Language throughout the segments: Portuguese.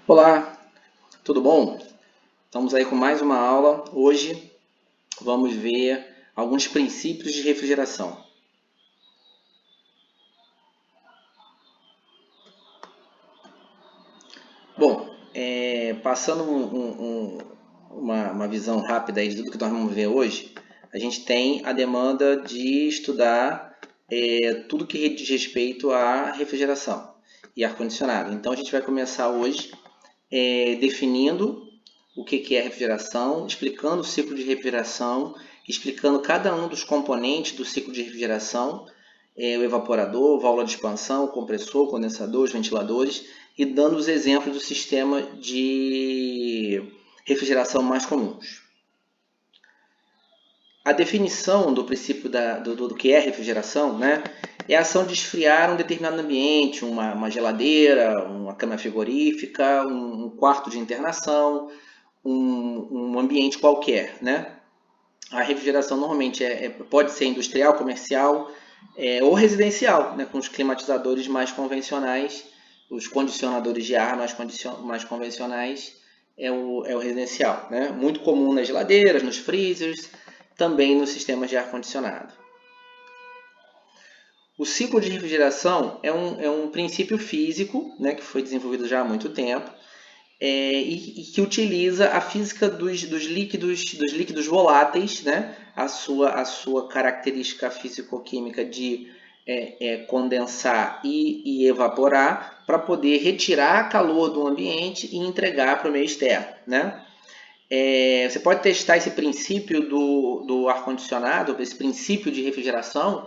Olá, tudo bom? Estamos aí com mais uma aula. Hoje vamos ver alguns princípios de refrigeração. Bom, passando uma visão rápida aí de tudo que nós vamos ver hoje, a gente tem a demanda de estudar tudo que diz respeito à refrigeração e ar-condicionado. Então a gente vai começar hoje definindo o que é refrigeração, explicando o ciclo de refrigeração, explicando cada um dos componentes do ciclo de refrigeração, o evaporador, válvula de expansão, o compressor, o condensador, os ventiladores, e dando os exemplos do sistema de refrigeração mais comuns. A definição do princípio do que é refrigeração, né, é a ação de esfriar um determinado ambiente, uma geladeira, uma câmara frigorífica, um quarto de internação, um ambiente qualquer, né? A refrigeração normalmente pode ser industrial, comercial ou residencial, né? Com os climatizadores mais convencionais, os condicionadores de ar mais convencionais é o residencial, né? Muito comum nas geladeiras, nos freezers, também nos sistemas de ar-condicionado. O ciclo de refrigeração é um princípio físico, né, que foi desenvolvido já há muito tempo, e que utiliza a física dos líquidos voláteis, né? a sua característica físico-química de condensar e evaporar para poder retirar calor do ambiente e entregar para o meio externo. Né? Você pode testar esse princípio do ar-condicionado, esse princípio de refrigeração,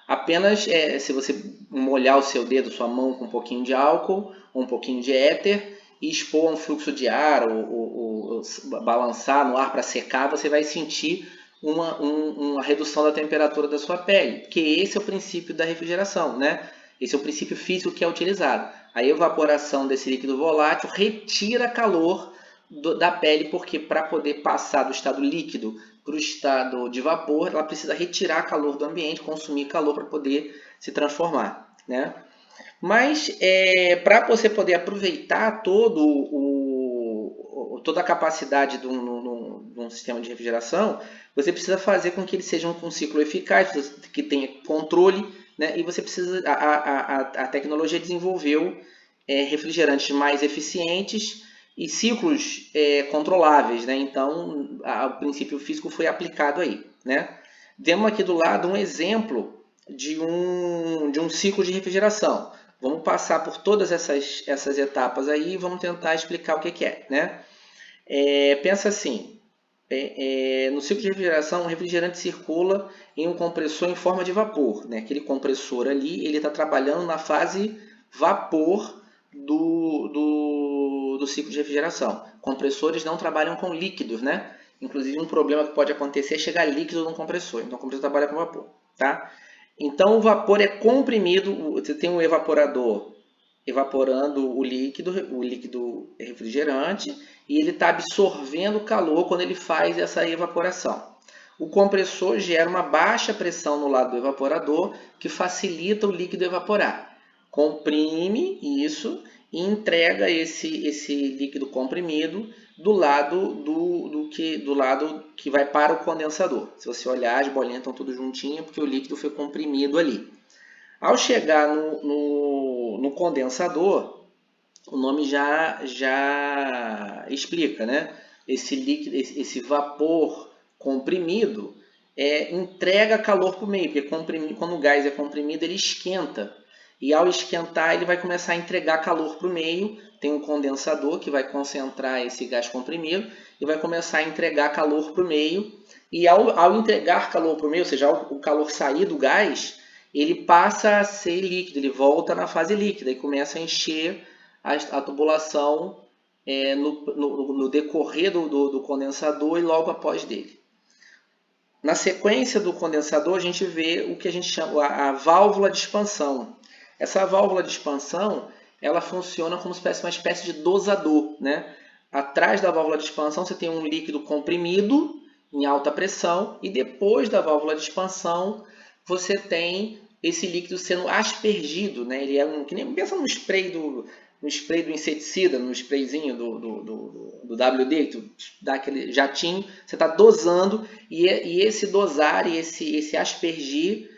apenas se você molhar o seu dedo, sua mão com um pouquinho de álcool, um pouquinho de éter, e expor a um fluxo de ar ou balançar no ar para secar, você vai sentir uma redução da temperatura da sua pele, porque esse é o princípio da refrigeração, né? Esse é o princípio físico que é utilizado. A evaporação desse líquido volátil retira calor da pele, porque para poder passar do estado líquido para o estado de vapor, ela precisa retirar calor do ambiente, consumir calor para poder se transformar, né? Mas para você poder aproveitar toda a capacidade de um sistema de refrigeração, você precisa fazer com que ele seja um ciclo eficaz, que tenha controle, né? E você precisa, a tecnologia desenvolveu refrigerantes mais eficientes e ciclos controláveis, né? Então o princípio físico foi aplicado aí, né? Temos aqui do lado um exemplo de um ciclo de refrigeração. Vamos passar por todas essas etapas aí e vamos tentar explicar o que é, né? Pensa assim, no ciclo de refrigeração, o refrigerante circula em um compressor em forma de vapor, né? Aquele compressor ali, ele está trabalhando na fase vapor do ciclo de refrigeração. Compressores não trabalham com líquidos, né? Inclusive, um problema que pode acontecer é chegar líquido no compressor. Então, o compressor trabalha com vapor, tá? Então, o vapor é comprimido, você tem um evaporador evaporando o líquido refrigerante, e ele está absorvendo calor quando ele faz essa evaporação. O compressor gera uma baixa pressão no lado do evaporador, que facilita o líquido evaporar. Comprime isso e entrega esse líquido comprimido do lado que vai para o condensador. Se você olhar, as bolinhas estão tudo juntinhas porque o líquido foi comprimido ali. Ao chegar no condensador, o nome já explica, né? Esse líquido, esse vapor comprimido entrega calor para o meio, porque quando o gás é comprimido, ele esquenta. E ao esquentar, ele vai começar a entregar calor para o meio. Tem um condensador que vai concentrar esse gás comprimido e vai começar a entregar calor para o meio. E ao entregar calor para o meio, ou seja, ao o calor sair do gás, ele passa a ser líquido, ele volta na fase líquida e começa a encher a tubulação no decorrer do condensador e logo após dele. Na sequência do condensador, a gente vê o que a gente chama a válvula de expansão. Essa válvula de expansão, ela funciona como uma espécie de dosador, né? Atrás da válvula de expansão, você tem um líquido comprimido em alta pressão e depois da válvula de expansão, você tem esse líquido sendo aspergido, né? Ele que nem pensa no spray no spray do inseticida, no sprayzinho do WD, tu dá aquele jatinho, você está dosando, e esse dosar e esse aspergir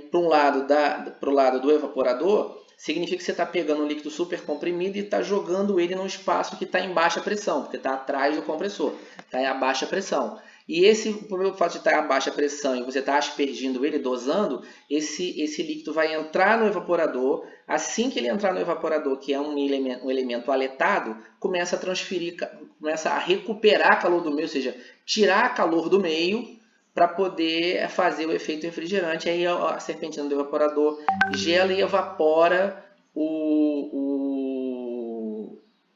para o lado do evaporador, significa que você está pegando um líquido super comprimido e está jogando ele num espaço que está em baixa pressão, porque está atrás do compressor, está em baixa pressão. E pelo fato de estar a baixa pressão e você estar aspergindo ele, dosando, esse líquido vai entrar no evaporador. Assim que ele entrar no evaporador, que é um elemento aletado, começa a transferir, começa a recuperar calor do meio, ou seja, tirar calor do meio para poder fazer o efeito refrigerante. Aí a serpentina do evaporador gela e evapora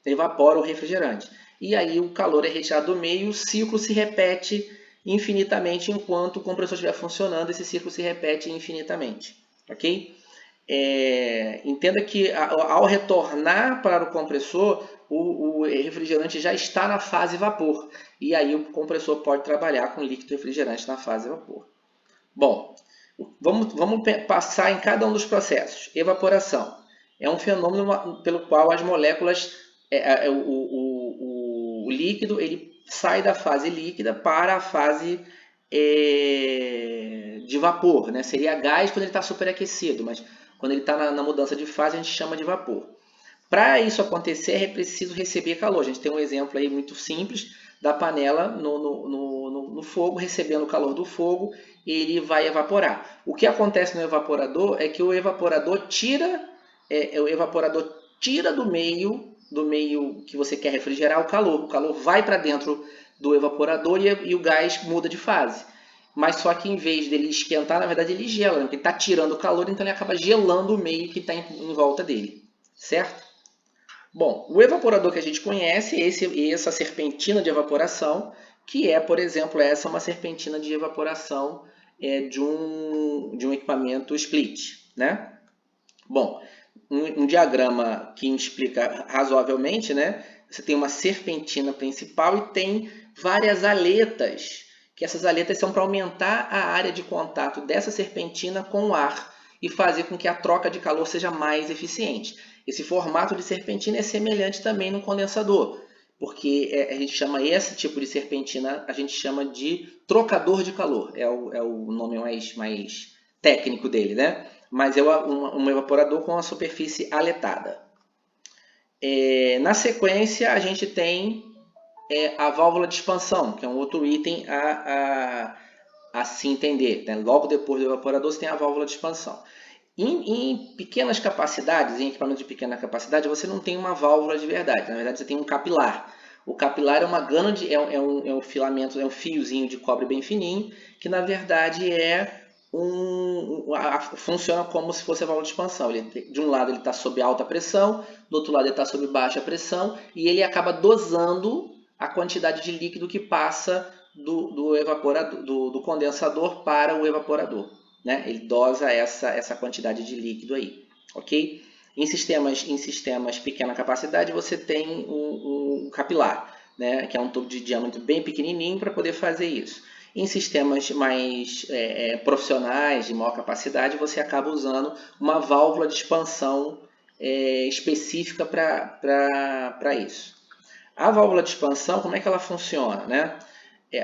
evapora o refrigerante. E aí o calor é retirado do meio e o ciclo se repete infinitamente. Enquanto o compressor estiver funcionando, esse ciclo se repete infinitamente. Ok? Entenda que ao retornar para o compressor, o refrigerante já está na fase vapor. E aí o compressor pode trabalhar com líquido refrigerante na fase vapor. Bom, vamos passar em cada um dos processos. Evaporação é um fenômeno pelo qual as moléculas, o líquido, ele sai da fase líquida para a fase de vapor, né? Seria gás quando ele está superaquecido, mas quando ele está na mudança de fase a gente chama de vapor. Para isso acontecer é preciso receber calor. A gente tem um exemplo aí muito simples da panela no fogo, recebendo o calor do fogo, ele vai evaporar. O que acontece no evaporador é que o evaporador tira do meio que você quer refrigerar o calor. O calor vai para dentro do evaporador e o gás muda de fase. Mas só que em vez dele esquentar, na verdade ele gela, né? Porque ele está tirando o calor, então ele acaba gelando o meio que está em volta dele. Certo? Bom, o evaporador que a gente conhece é essa serpentina de evaporação, que é, por exemplo, essa é uma serpentina de evaporação de um equipamento split, né? Bom, um diagrama que explica razoavelmente, né? Você tem uma serpentina principal e tem várias aletas, que essas aletas são para aumentar a área de contato dessa serpentina com o ar e fazer com que a troca de calor seja mais eficiente. Esse formato de serpentina é semelhante também no condensador, porque a gente chama esse tipo de serpentina, a gente chama de trocador de calor, é o nome mais técnico dele, né? Mas é um evaporador com a superfície aletada. Na sequência, a gente tem a válvula de expansão, que é um outro item a se entender, né? Logo depois do evaporador, você tem a válvula de expansão. Em pequenas capacidades, em equipamentos de pequena capacidade, você não tem uma válvula de verdade. Na verdade, você tem um capilar. O capilar é uma gana é um filamento, é um fiozinho de cobre bem fininho, que na verdade funciona como se fosse a válvula de expansão. De um lado ele está sob alta pressão, do outro lado ele está sob baixa pressão, e ele acaba dosando a quantidade de líquido que passa do condensador para o evaporador. Né? Ele dosa essa quantidade de líquido aí, ok? Em sistemas pequena capacidade, você tem um capilar, né? Que é um tubo de diâmetro bem pequenininho para poder fazer isso. Em sistemas mais profissionais, de maior capacidade, você acaba usando uma válvula de expansão específica para isso. A válvula de expansão, como é que ela funciona? Né?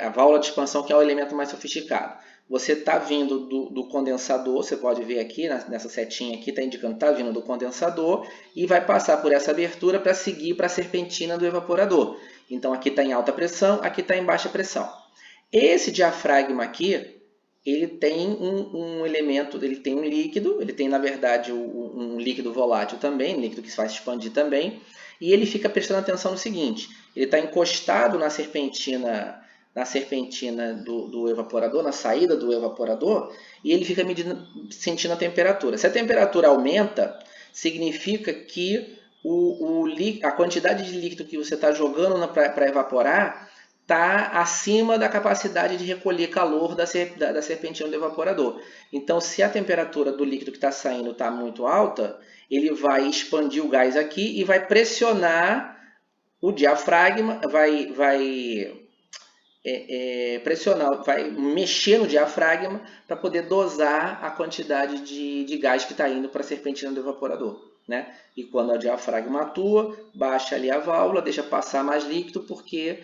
A válvula de expansão que é o elemento mais sofisticado. Você está vindo do condensador, você pode ver aqui, nessa setinha aqui, está indicando que está vindo do condensador e vai passar por essa abertura para seguir para a serpentina do evaporador. Então aqui está em alta pressão, aqui está em baixa pressão. Esse diafragma aqui, ele tem um elemento, ele tem um líquido, ele tem na verdade um líquido volátil também, um líquido que se faz expandir também, e ele fica prestando atenção no seguinte, ele está encostado na serpentina do evaporador, na saída do evaporador, e ele fica sentindo a temperatura. Se a temperatura aumenta, significa que a quantidade de líquido que você está jogando para evaporar está acima da capacidade de recolher calor da serpentina do evaporador. Então, se a temperatura do líquido que está saindo está muito alta, ele vai expandir o gás aqui e vai pressionar o diafragma, vai mexer no diafragma para poder dosar a quantidade de gás que está indo para a serpentina do evaporador. né? E quando o diafragma atua, baixa ali a válvula, deixa passar mais líquido, porque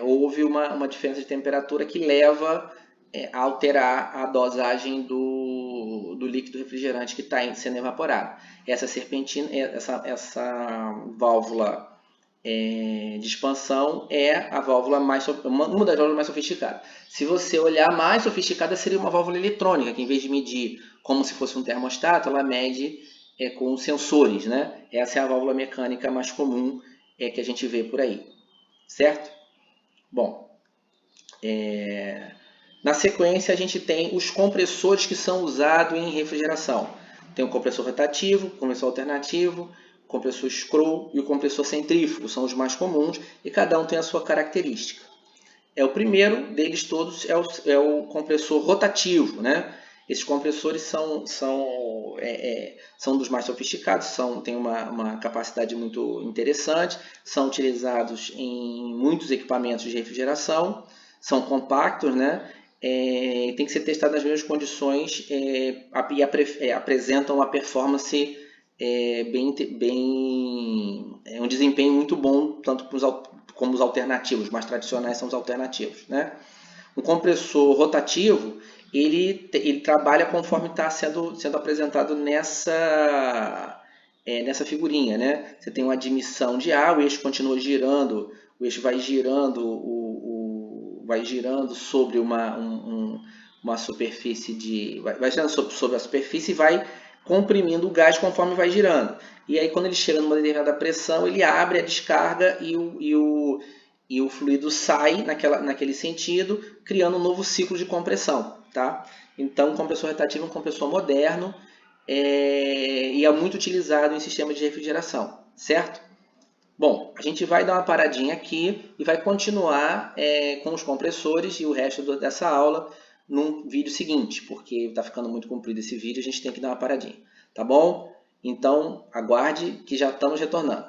houve uma diferença de temperatura que leva a alterar a dosagem do líquido refrigerante que está sendo evaporado. Essa serpentina, essa válvula de expansão é a válvula uma das válvulas mais sofisticadas. Se você olhar, mais sofisticada seria uma válvula eletrônica, que em vez de medir como se fosse um termostato, ela mede com sensores, né? Essa é a válvula mecânica mais comum que a gente vê por aí, certo? Bom, na sequência a gente tem os compressores que são usados em refrigeração. Tem o compressor rotativo, compressor alternativo, compressor screw e o compressor centrífugo, são os mais comuns e cada um tem a sua característica. O primeiro deles todos é o compressor rotativo, né? Esses compressores são dos mais sofisticados, têm uma capacidade muito interessante, são utilizados em muitos equipamentos de refrigeração, são compactos, né? Tem que ser testado nas mesmas condições e apresentam uma performance um desempenho muito bom, tanto como os alternativos, mais tradicionais são os alternativos, né? Um compressor rotativo, ele trabalha conforme está sendo apresentado nessa figurinha, né? Você tem uma admissão de ar, o eixo continua girando, o eixo vai girando sobre uma superfície vai girando sobre a superfície e vai comprimindo o gás conforme vai girando. E aí, quando ele chega numa determinada pressão, ele abre a descarga e o fluido sai naquele sentido, criando um novo ciclo de compressão. Tá? Então, o compressor rotativo é um compressor moderno e é muito utilizado em sistemas de refrigeração, certo? Bom, a gente vai dar uma paradinha aqui e vai continuar com os compressores e o resto dessa aula num vídeo seguinte, porque está ficando muito comprido esse vídeo, a gente tem que dar uma paradinha, tá bom? Então, aguarde que já estamos retornando.